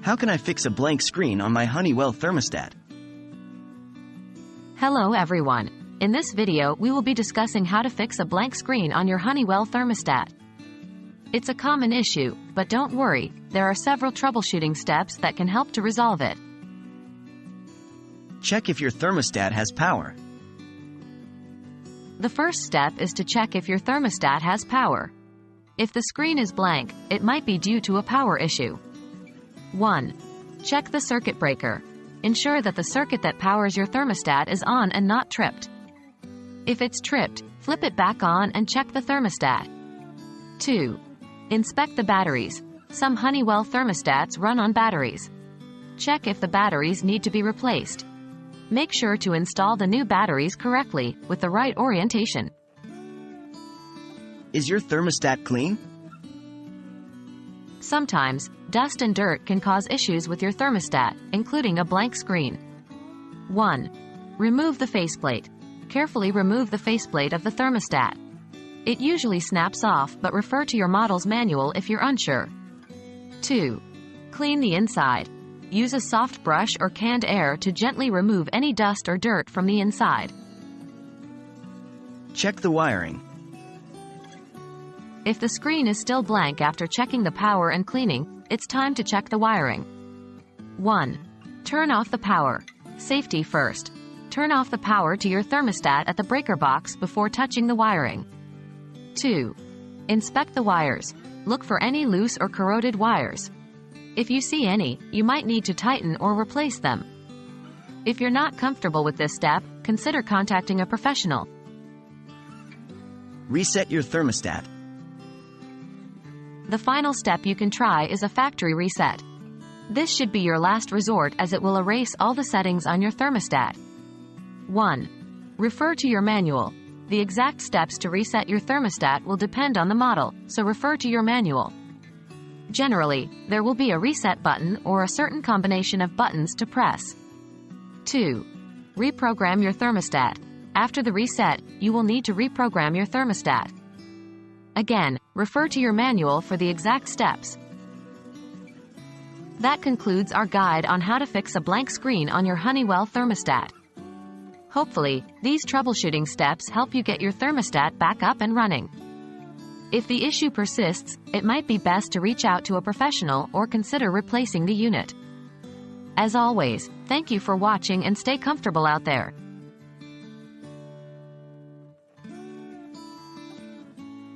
How can I fix a blank screen on my Honeywell thermostat? Hello everyone. In this video we will be discussing how to fix a blank screen on your Honeywell thermostat. It's a common issue, but don't worry, there are several troubleshooting steps that can help to resolve it. Check if your thermostat has power. The first step is to check if your thermostat has power. If the screen is blank, it might be due to a power issue. 1. Check the circuit breaker. Ensure that the circuit that powers your thermostat is on and not tripped. If it's tripped, flip it back on and check the thermostat. 2. Inspect the batteries. Some Honeywell thermostats run on batteries. Check if the batteries need to be replaced. Make sure to install the new batteries correctly, with the right orientation. Is your thermostat clean? Sometimes, dust and dirt can cause issues with your thermostat, including a blank screen. 1. Remove the faceplate. Carefully remove the faceplate of the thermostat. It usually snaps off, but refer to your model's manual if you're unsure. 2. Clean the inside. Use a soft brush or canned air to gently remove any dust or dirt from the inside. Check the wiring. If the screen is still blank after checking the power and cleaning, it's time to check the wiring. 1. Turn off the power. Safety first. Turn off the power to your thermostat at the breaker box before touching the wiring. 2. Inspect the wires. Look for any loose or corroded wires. If you see any, you might need to tighten or replace them. If you're not comfortable with this step, consider contacting a professional. Reset your thermostat. The final step you can try is a factory reset. This should be your last resort as it will erase all the settings on your thermostat. 1. Refer to your manual. The exact steps to reset your thermostat will depend on the model, so refer to your manual. Generally, there will be a reset button or a certain combination of buttons to press. 2. Reprogram your thermostat. After the reset, you will need to reprogram your thermostat. Again, refer to your manual for the exact steps. That concludes our guide on how to fix a blank screen on your Honeywell thermostat. Hopefully, these troubleshooting steps help you get your thermostat back up and running. If the issue persists, it might be best to reach out to a professional or consider replacing the unit. As always, thank you for watching and stay comfortable out there.